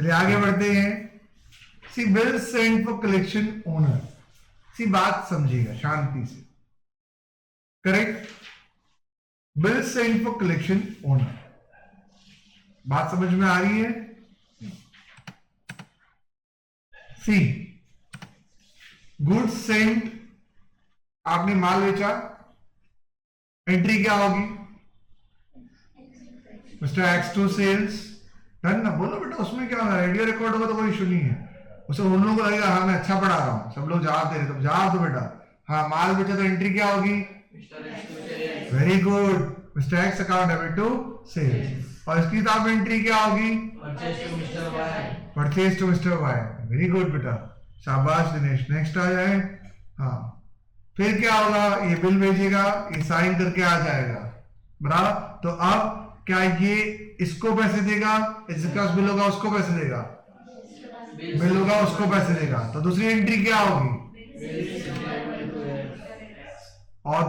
चलिए आगे बढ़ते हैं। C bill send for collection owner. See बात समझिएगा शांति से। Correct, bill send for collection owner, बात समझ में आ रही है? सी गुड्स सेंट, आपने माल बेचा, एंट्री क्या होगी? Mister X to sales, done ना? बोलो बेटा, उसमें क्या होगा? रेडियो रिकॉर्ड होगा तो कोई इशू नहीं है। उसे उन लोगों को लगेगा हाँ मैं अच्छा पढ़ा रहा हूं, सब लोग जवाब दे रहे, तो जवाब दो बेटा। हाँ माल बेचा तो एंट्री क्या होगी? Very good, mister X account debit to sales. और इसकी किताब में एंट्री क्या होगी? Purchase to mister Y. Very good बेटा, शाबाश दिनेश। नेक्स्ट आ जाए। हाँ, फिर क्या होगा? ये बिल भेजेगा, ये साइन करके आ जाएगा, बराबर। तो अब क्या ये इसको पैसे देगा? इसके पास बिल होगा उसको पैसे देगा? बिल होगा उसको पैसे देगा। तो दूसरी एंट्री क्या होगी? और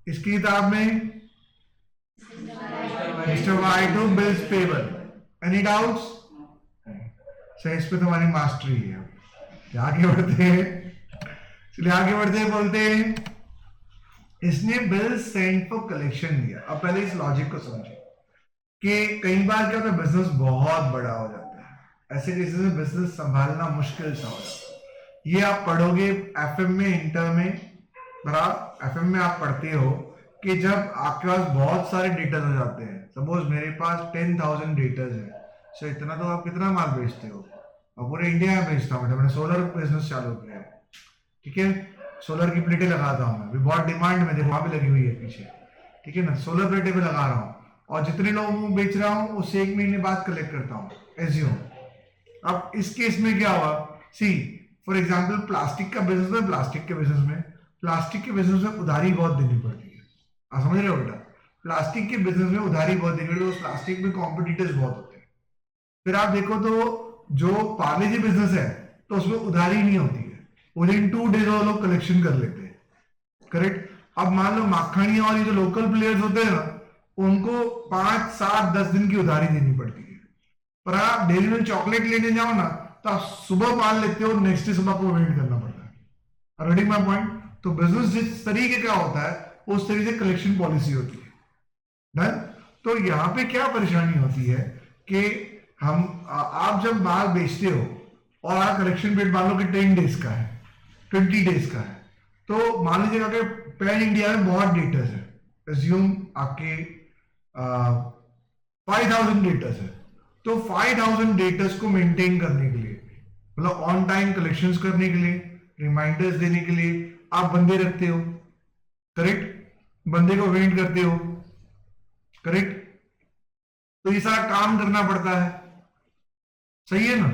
इसकी किताब में mister Y to bills payable. Any doubts? सही, इस पे तुम्हारी मास्टरी है। आगे बढ़ते हैं, चलिए आगे बढ़ते हैं। बोलते हैं इसने बिल सेंड फॉर कलेक्शन दिया। अब पहले इस लॉजिक को समझिए कि कई बार क्या होता है, बिजनेस बहुत बड़ा हो जाता है, ऐसे केसेस में बिजनेस संभालना मुश्किल सा हो जाता है। ये आप पढ़ोगे एफएम में, इंटर में, बराबर। एफएम में आप पढ़ते हो कि जब आपके पास बहुत सारे डेटर्स हो जाते हैं, सपोज मेरे पास 10,000 डेटर्स है, सो इतना तो आप कितना माल बेचते हो? और पूरे इंडिया में बेचता हूँ। मैंने सोलर बिजनेस चालू किया है, ठीक है, सोलर की प्लेटें लगाता हूँ मैं, अभी बहुत डिमांड में, देखो वहां पे लगी हुई है पीछे, ठीक है ना, सोलर प्लेटें पे लगा रहा हूँ, और जितने लोगों को बेच रहा हूँ उससे 1 महीने बाद कलेक्ट करता हूँ, एज्यूम। अब इस केस में क्या हुआ? सी फॉर एग्जाम्पल प्लास्टिक का बिजनेस में, प्लास्टिक के बिजनेस में उधारी बहुत देनी पड़ती है। आप समझ रहे हो बेटा? प्लास्टिक के बिजनेस में उधारी बहुत देनी पड़ती है, उस प्लास्टिक में कॉम्पिटिटर्स बहुत होते हैं। फिर आप देखो तो जो पार्ले जी बिजनेस है तो उसमें उधारी नहीं होती है, विदिन 2 डेज वो लोग कलेक्शन कर लेते हैं, करेक्ट। अब मान लो माखनिया और ये जो लोकल प्लेयर्स होते हैं ना, उनको 5, 7, 10 दिन की उधारी देनी पड़ती है। पर आप डेली में चॉकलेट लेने जाओ ना, तो आप सुबह पाल लेते हो, नेक्स्ट डे सुबह को वेट करना पड़ता है। Reading my point? तो बिजनेस जिस तरीके का होता है उस तरीके से कलेक्शन पॉलिसी होती है, डन। तो यहाँ पे क्या परेशानी होती है कि आप जब माल बेचते हो और आप कलेक्शन पीरियड मान लो कि 10 डेज का है, 20 डेज का है, तो मान लीजिएगा कि पैन इंडिया में बहुत डेटर्स है, एज्यूम आपके 5,000 डेटर्स है, तो 5,000 डेटर्स को मेंटेन करने के लिए, मतलब ऑन टाइम कलेक्शंस करने के लिए, रिमाइंडर्स देने के लिए आप बंदे रखते हो, करेक्ट, बंदे को वेट करते हो, करेक्ट। तो ये सारा काम करना पड़ता है, सही है ना?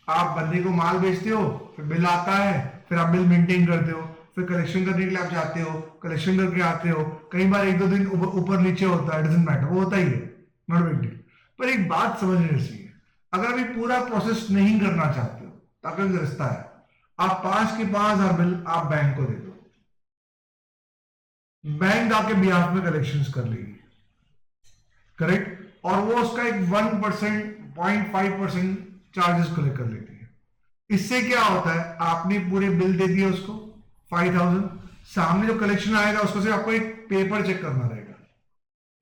आप बंदे को माल बेचते हो, फिर बिल आता है, फिर आप बिल मेंटेन करते हो, फिर कलेक्शन करने के लिए आप जाते हो, कलेक्शन करके आते हो, कई बार 1-2 दिन ऊपर नीचे होता है, डजंट मैटर, वो होता ही है, नॉट बिग डील। पर एक बात समझनी चाहिए, अगर अभी पूरा प्रोसेस नहीं करना चाहते हो तो आपका रास्ता है, आप 5 के 5,000 बिल आप बैंक को दे दो, बैंक आपके बिहाफ में कलेक्शंस कर लेगी, करेक्ट। और वो उसका एक 1%, 0.5% चार्जेस कलेक्ट कर लेती है। इससे क्या होता है, आपने पूरे बिल दे दिए उसको 5,000, सामने जो कलेक्शन आएगा उसको सिर्फ आपको एक पेपर चेक करना रहेगा,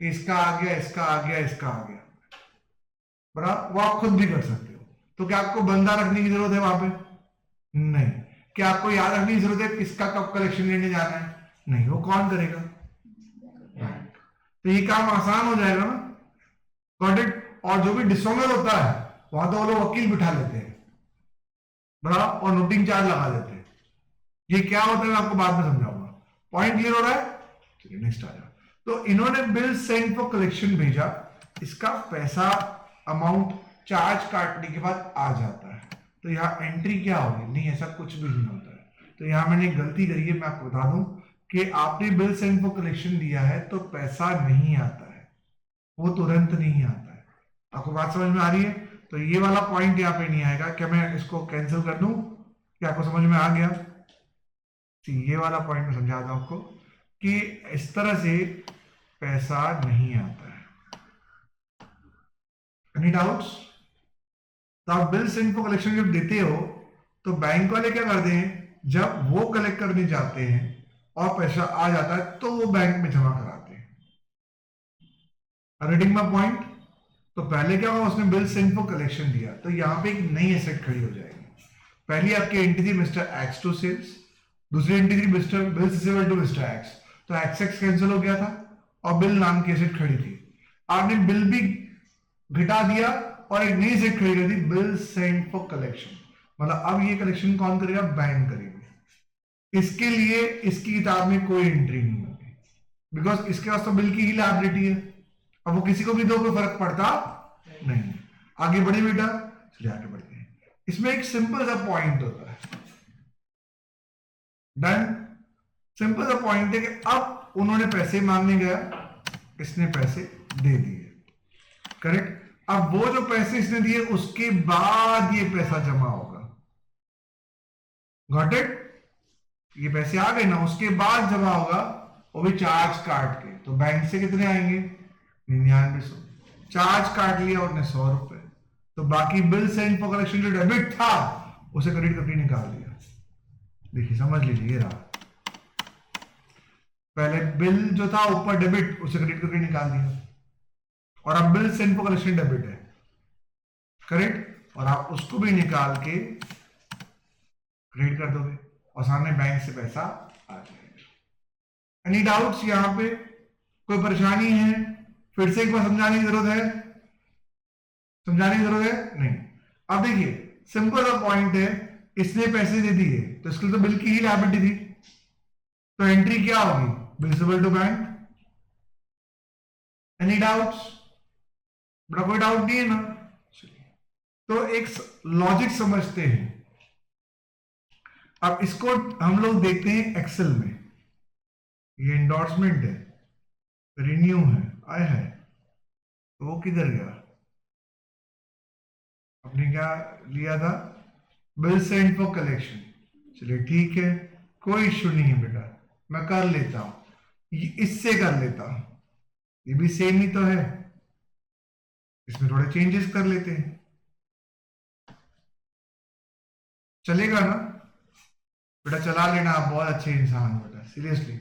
इसका आ गया, इसका आ गया, इसका आ गया, बड़ा वो आप खुद भी कर सकते हो। तो क्या आपको बंदा रखने की जरूरत है वहां पे? नहीं। क्या आपको याद रखने की जरूरत है किसका कब कलेक्शन लेने जाना है? नहीं। वो कौन करेगा? तो ये काम आसान हो जाएगा ना, गॉट इट। और जो भी डिसऑनर होता है वहां तो वो लोग वकील बिठा लेते हैं, बड़ा, और नोटिंग चार्ज लगा देते हैं। ये क्या होता है मैं आपको बाद में समझाऊंगा। पॉइंट क्लियर हो रहा है? चलिए नेक्स्ट आ जाओ। तो इन्होंने बिल सेंड फॉर कलेक्शन भेजा, इसका पैसा अमाउंट चार्ज काटने के बाद आ जाता है, तो यहाँ एंट्री क्या होगी? नहीं, ऐसा कुछ भी नहीं होता है। तो यहाँ मैंने गलती करी है, मैं आपको बता दूं कि आपने बिल सेंड फॉर कलेक्शन दिया है तो पैसा नहीं आता है, वो तुरंत नहीं आता है। आपको बात समझ में आ रही है? तो ये वाला पॉइंट यहाँ पे नहीं आएगा। क्या मैं इसको कैंसिल कर दूं? क्या आपको समझ में आ गया? ये वाला पॉइंट में समझाता हूं आपको कि इस तरह से पैसा नहीं आता है। Any doubts? तो आप बिल सेंड फॉर कलेक्शन जब देते हो तो बैंक वाले क्या करते हैं, जब वो कलेक्ट करने जाते हैं और पैसा आ जाता है तो वो बैंक में जमा कराते हैं। Reading my point. तो पहले क्या हुआ, उसने बिल सेंड फॉर कलेक्शन दिया तो यहां पे एक नई एसेट खड़ी हो जाएगी। पहली आपकी एंट्री थी मिस्टर एक्स टू सेल्स, दूसरी एंट्री थी mister bill receivable to mister X, तो एक्स एक्स कैंसिल हो गया था और बिल नाम की एसेट खड़ी थी। आपने बिल भी घटा दिया और एक नई एसेट खड़ी कर दी, बिल सेंड फॉर कलेक्शन। मतलब अब ये कलेक्शन कौन करेगा, बैंक करेगी। इसके लिए इसकी किताब में कोई एंट्री नहीं होगी, बिकॉज इसके पास तो बिल की ही लायबिलिटी है। अब वो किसी को भी दो, कोई फर्क पड़ता नहीं। आगे बढ़े बेटा, चलिए आगे बढ़ते हैं। इसमें एक सिंपल सा पॉइंट होता है, डन। सिंपल सा पॉइंट है कि अब उन्होंने पैसे मांगने गया, इसने पैसे दे दिए, करेक्ट। अब वो जो पैसे इसने दिए उसके बाद ये पैसा जमा होगा, गॉट इट। ये पैसे आ गए ना, उसके बाद जमा होगा, वो भी चार्ज काट के। तो बैंक से कितने आएंगे, 9900। चार्ज काट लिया और 100 रुपए, तो बाकी बिल सेंड फॉर कलेक्शन जो डेबिट था उसे क्रेडिट करके निकाल दिया। देखिए समझ लीजिए, ये रहा। पहले बिल जो था ऊपर डेबिट, उसे क्रेडिट करके निकाल दिया, और अब bill send for collection debit है, करेक्ट। और आप उसको भी निकाल के क्रेडिट कर दोगे और सामने बैंक से पैसा आ जाएगा। एनी डाउट्स यहां पे, कोई परेशानी है? फिर से एक बार समझाने की जरूरत है, समझाने की जरूरत है नहीं। अब देखिए सिंपल सा पॉइंट है, इसने पैसे दे दिए तो इसके लिए तो बिल की ही लायबिलिटी थी, तो एंट्री क्या होगी, bill receivable to bank. Any doubts? बड़ा कोई डाउट नहीं है ना? तो एक लॉजिक समझते हैं। अब इसको हम लोग देखते हैं एक्सेल में। ये एंडोर्समेंट है, रिन्यू है, आया है, तो वो किधर गया? आपने क्या लिया था, बिल सेंड फॉर कलेक्शन। चलिए ठीक है, कोई इश्यू नहीं है बेटा, मैं कर लेता हूं, इससे कर लेता हूं, ये भी सेम ही तो है, इसमें थोड़े चेंजेस कर लेते हैं, चलेगा ना बेटा? चला लेना, आप बहुत अच्छे इंसान हो बेटा, सीरियसली।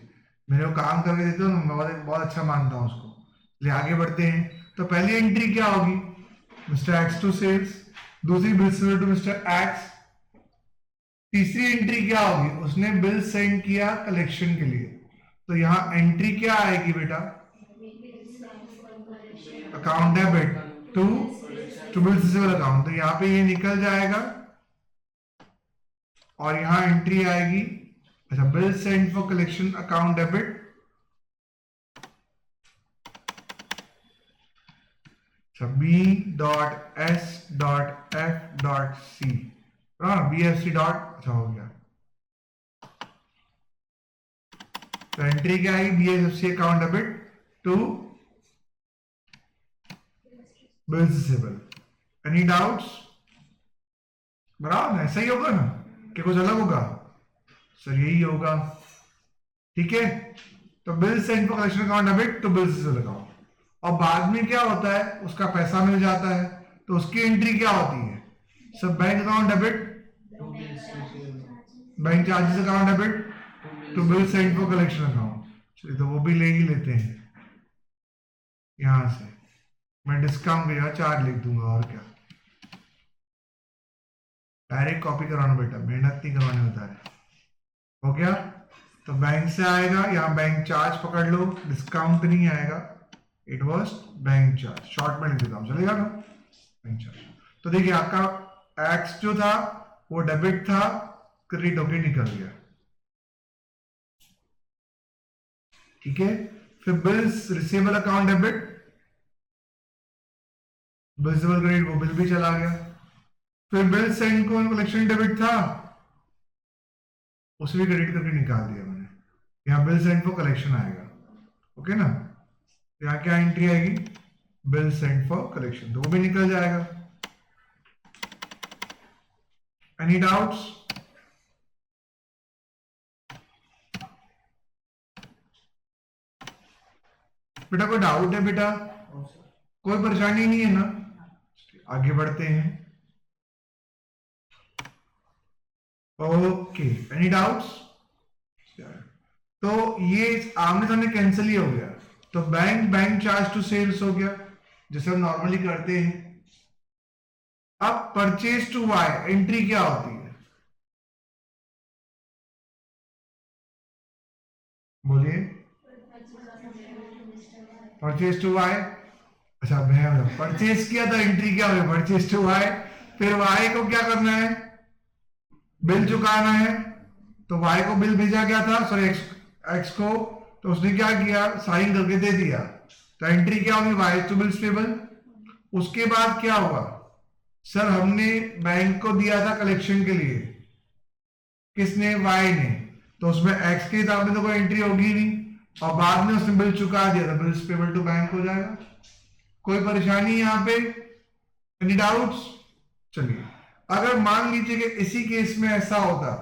मेरे को काम करके देते हो ना, मैं बहुत बहुत अच्छा मानता हूं उसको। चलिए आगे बढ़ते हैं। तो पहली एंट्री क्या होगी, मिस्टर एक्स टू सेल्स, दूसरी bill send to mister X, तीसरी एंट्री क्या होगी, उसने बिल सेंड किया कलेक्शन के लिए, तो यहां एंट्री क्या आएगी बेटा, account debit to bill receivable account, तो यहां पे ये निकल जाएगा और यहां एंट्री आएगी, अच्छा, bill send for collection account debit, B.S.F.C, BFC dot, अच्छा हो गया। तो एंट्री क्या आएगी, BSFC account debit to bill receivable. Any doubts? बराबर ऐसा ही होगा ना, कि कुछ अलग होगा? सर यही होगा, ठीक है। तो bill send for collection account debit to bill receivable account, और बाद में क्या होता है, उसका पैसा मिल जाता है, तो उसकी एंट्री क्या होती है, सब bank account debit, bank charges account debit to bill send for collection account. चलिए तो वो भी ले ही लेते हैं, यहां से मैं डिस्काउंट का यहाँ चार्ज लिख दूंगा, और क्या, डायरेक्ट कॉपी कराना बेटा, मेहनत नहीं करवाने होता है, हो गया। तो बैंक से आएगा, यहाँ बैंक चार्ज पकड़ लो, डिस्काउंट नहीं आएगा, it was bank charge, short में लिख देता हूं, चलेगा ना, बैंक चार्ज। तो देखिए आपका एक्स जो था वो डेबिट था, क्रेडिट होके निकल गया, ठीक है। फिर bills receivable account debit, bill receivable credit, वो बिल भी चला गया। फिर बिल सेंड को कलेक्शन डेबिट था, उसे भी क्रेडिट करके निकाल दिया मैंने, यहाँ बिल सेंड फॉर कलेक्शन आएगा, ओके ना। यहाँ क्या एंट्री आएगी, बिल सेंड फॉर कलेक्शन, तो वो भी निकल जाएगा। Any doubts? बेटा कोई डाउट है बेटा? कोई परेशानी नहीं है ना? आगे बढ़ते हैं। Okay, any doubts? तो ये आमने सामने कैंसिल ही हो गया, तो बैंक चार्ज टू सेल्स हो गया जैसे हम नॉर्मली करते हैं। अब परचेज टू वाई एंट्री क्या होती है, बोलिए। परचेज टू वाई, अच्छा मैं परचेज किया तो एंट्री क्या हुई, परचेज टू वाई। फिर वाई को क्या करना है, बिल चुकाना है। तो वाई को बिल भेजा गया था, सॉरी एक्स को, तो उसने क्या किया, साइन करके दे दिया। तो एंट्री क्या होगी, वाई टू बिल्स पेबल। उसके बाद क्या हुआ, सर हमने बैंक को दिया था कलेक्शन के लिए, किसने, वाई ने, तो उसमें एक्स के हिसाब में तो कोई एंट्री होगी नहीं, और बाद में उसने बिल चुका दिया तो बिल्स पेबल टू बैंक हो जाएगा। कोई परेशानी यहां पे, एनी डाउट्स? चलिए, अगर मान लीजिए कि इसी केस में ऐसा होता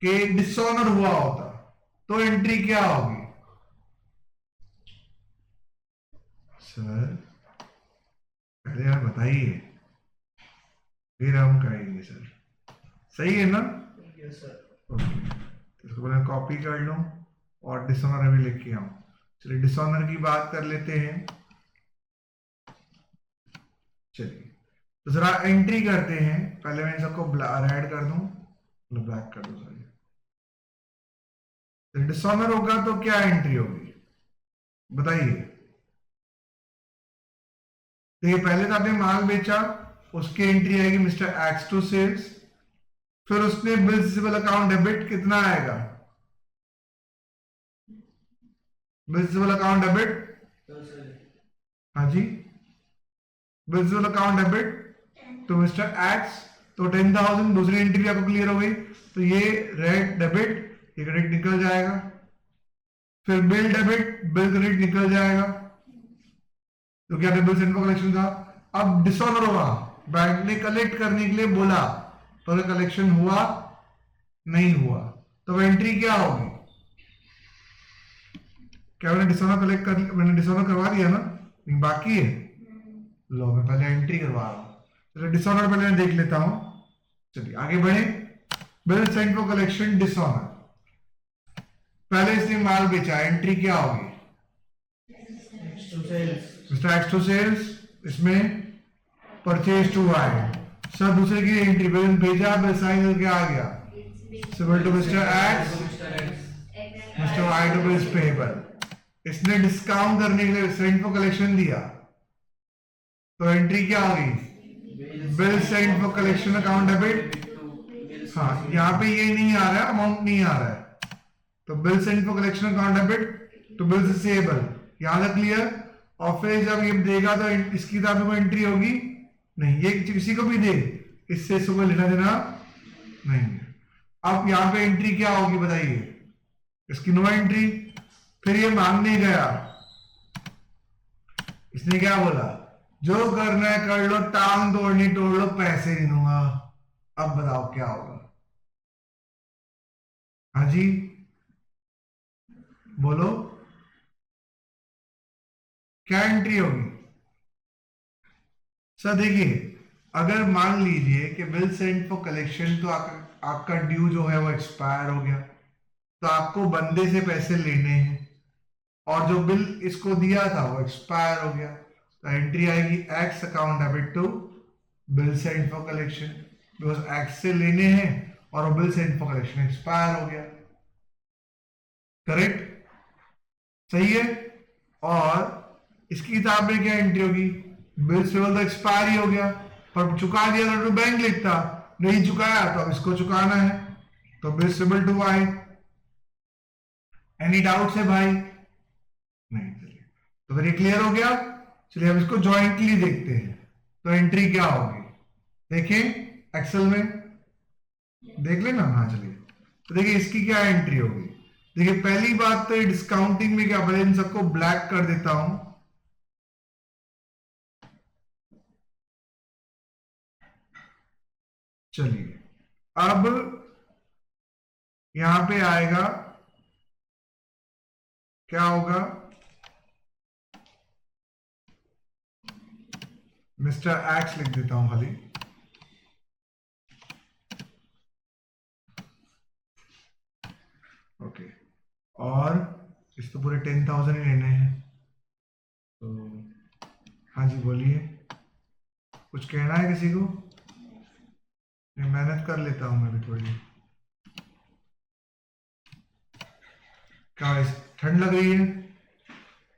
कि डिसऑनर हुआ होता, तो एंट्री क्या होगी, सर पहले आप बताइए फिर हम कहेंगे सर, सही है ना? Yes sir. ओके, तो इसको पहले कॉपी कर लूं और डिसऑनर अभी लिख के आऊं। चलिए डिसऑनर की बात कर लेते हैं। चलिए तो जरा एंट्री करते हैं, पहले मैं सबको रेड कर दूं, ब्लैक कर दूं, सॉरी। तो डिसऑनर होगा तो क्या एंट्री होगी, बताइए। तो ये पहले तो आपने माल बेचा, उसकी एंट्री आएगी मिस्टर एक्स टू सेल्स। फिर उसने बिल रिसीवेबल अकाउंट डेबिट कितना आएगा, बिल रिसीवेबल अकाउंट डेबिट, हाँ जी, बिल रिसीवेबल अकाउंट डेबिट तो मिस्टर एक्स, तो 10,000 दूसरी एंट्री आपको क्लियर हो गई। तो ये रेड डेबिट, ये क्रेडिट निकल जाएगा। फिर बिल डेबिट, बिल क्रेडिट निकल जाएगा, तो क्या बिल सेंड फॉर कलेक्शन था। अब डिसऑनर हुआ, बैंक ने कलेक्ट करने के लिए बोला, तो कलेक्शन हुआ नहीं हुआ, तो एंट्री क्या होगी, क्या मैंने डिसऑनर कलेक्ट कर, मैंने डिसऑनर करवा दिया ना, नहीं बाकी है, लो मैं पहले एंट्री करवा रहा हूं। चलो डिसऑनर पहले मैं देख लेता हूं, चलिए आगे बढ़े। Bill send for collection dishonour, पहले इसने माल बेचा, एंट्री क्या होगी, मिस्टर एक्स टू सेल्स, इसमें परचेज टू वाई। सर दूसरे की एंट्री, बिल भेजा, बिल साइन करके आ गया, सिबल to mister X, mister Y to bills payable. इसने डिस्काउंट करने के लिए सेंड फॉर कलेक्शन दिया, तो एंट्री क्या होगी, bill send for collection account debit. हाँ यहाँ पे ये नहीं आ रहा है, अमाउंट नहीं आ रहा है, तो bill send for collection account debit to bills receivable, यहां तक क्लियर। और फिर जब ये देगा तो इसकी किताब में कोई एंट्री होगी नहीं, ये किसी को भी दे, इससे सुबह लेना देना नहीं है। अब यहाँ पे एंट्री क्या होगी बताइए, इसकी नो एंट्री। फिर ये मांगने गया, इसने क्या बोला, जो करना है कर लो, टांग तोड़नी तोड़ लो, पैसे नहीं दूंगा। अब बताओ क्या होगा, हाँ जी बोलो, क्या एंट्री होगी। सर देखिए, अगर मान लीजिए कि बिल सेंड फॉर कलेक्शन, तो आपका ड्यू जो है वो एक्सपायर हो गया, तो आपको बंदे से पैसे लेने हैं, और जो बिल इसको दिया था वो एक्सपायर हो गया, तो एंट्री आएगी X account debit to bill send for collection, because X से लेने हैं और वो bill send for collection expire हो गया, करेक्ट, सही है। और इसकी किताब में क्या एंट्री होगी, बिल पेबल तो एक्सपायर ही हो गया, पर चुका दिया तो बैंक लिखता, नहीं चुकाया तो अब इसको चुकाना है, तो bill payable to Y. Any doubts है भाई, नहीं, चलिए तो फिर ये क्लियर हो गया। चलिए अब इसको जॉइंटली देखते हैं, तो एंट्री क्या होगी, देखें एक्सेल में, देख लेना, हाँ चलिए। तो देखिए इसकी क्या एंट्री होगी, देखिए पहली बात तो डिस्काउंटिंग में क्या, पहले इन सबको ब्लैक कर देता हूं। चलिए अब यहां पे आएगा, क्या होगा, मिस्टर एक्स लिख देता हूं खाली, ओके, और इस तो पूरे 10,000 ही लेने हैं, तो हाँ जी बोलिए, कुछ कहना है किसी को? मैं मेहनत कर लेता हूँ मैं भी थोड़ी। क्या ठंड लग रही है?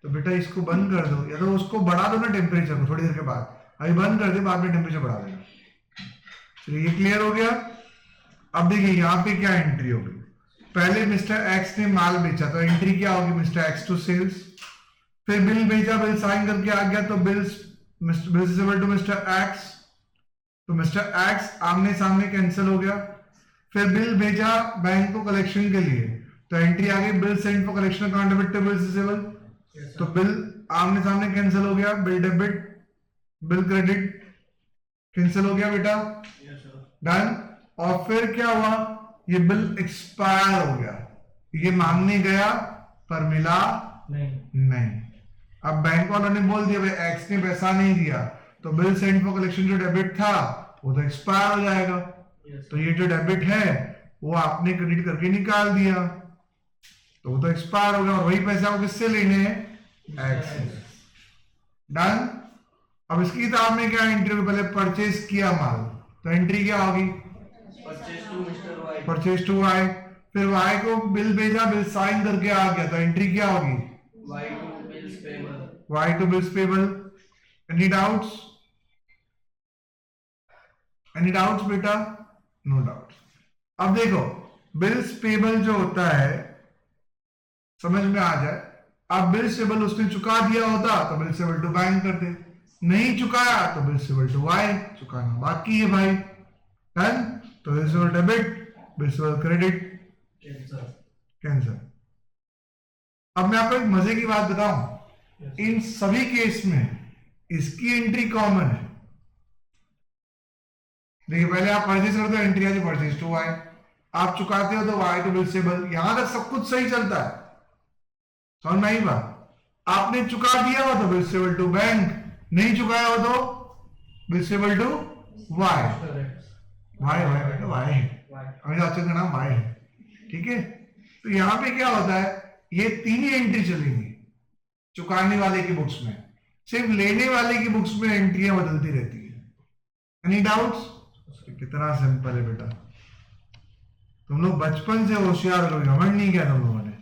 तो बेटा इसको बंद कर दो, या तो उसको बढ़ा दो ना टेम्परेचर को थोड़ी देर के बाद, अभी बंद कर दे, बाद में टेम्परेचर बढ़ा देना। चलिए ये क्लियर हो गया। अब देखिए यहाँ पे क्या एंट्री होगी, पहले मिस्टर एक्स ने माल बेचा तो एंट्री क्या होगी, मिस्टर एक्स टू सेल्स। फिर बिल भेजा, बिल साइन करके आ गया तो bills is equal to mister X, तो मिस्टर एक्स आमने सामने कैंसिल हो गया। फिर बिल भेजा बैंक को कलेक्शन के लिए, तो एंट्री आ गई bill send for collection account debit to bill receivable, तो बिल आमने सामने कैंसिल हो गया, bill debit bill credit cancel हो गया बेटा, डन। और फिर क्या हुआ, ये बिल एक्सपायर हो गया, ये मांगने गया पर मिला नहीं। अब बैंक वालों ने बोल दिया भाई एक्स ने पैसा नहीं दिया, तो बिल सेंड फॉर कलेक्शन जो डेबिट था वो तो एक्सपायर हो जाएगा। तो ये जो डेबिट है वो आपने क्रेडिट करके निकाल दिया, तो वो तो एक्सपायर हो गया, और वही पैसे आपको किससे लेने हैं, एक्स से, डन। अब इसकी किताब में क्या एंट्री होगी, पहले परचेज किया माल, तो एंट्री क्या होगी, परचेज टू वाई। फिर वाई को बिल भेजा, बिल साइन करके आ गया, तो एंट्री क्या होगी, Y to bills payable. Any doubts, any doubts बेटा? No doubts. अब देखो बिल्स पेबल जो होता है, समझ में आ जाए, अब बिल्स पेबल उसने चुका दिया होता तो बिल्स पेबल टू बैंक करते, नहीं चुकाया तो बिल्स पेबल टू वाई, चुकाना बाकी है भाई, डन। तो bills payable debit, bills payable credit, cancer. अब मैं आपको एक मजे की बात बताऊं, इन सभी केस में इसकी एंट्री कॉमन है। देखिए पहले आप परचेज करते हो, एंट्री आती परचेज टू वाई, आप चुकाते हो तो वाई टू बिल्स पेबल, यहां तक सब कुछ सही चलता है, समझ में आई बात? आपने चुका दिया हो तो बिल्स पेबल टू बैंक, नहीं चुकाया हो तो bills payable to Y, Y Y बेटा वाई है, हमेशा ऑप्शन का नाम वाई है, ठीक है। तो यहां पे क्या होता है, ये तीन ही एंट्री चलेंगी चुकाने वाले की बुक्स में, सिर्फ लेने वाले की बुक्स में एंट्रियां बदलती रहती है। Any doubts? कितना सिंपल है बेटा, तुम लोग बचपन से होशियार हो, घमंड नहीं किया तुम लोगों ने।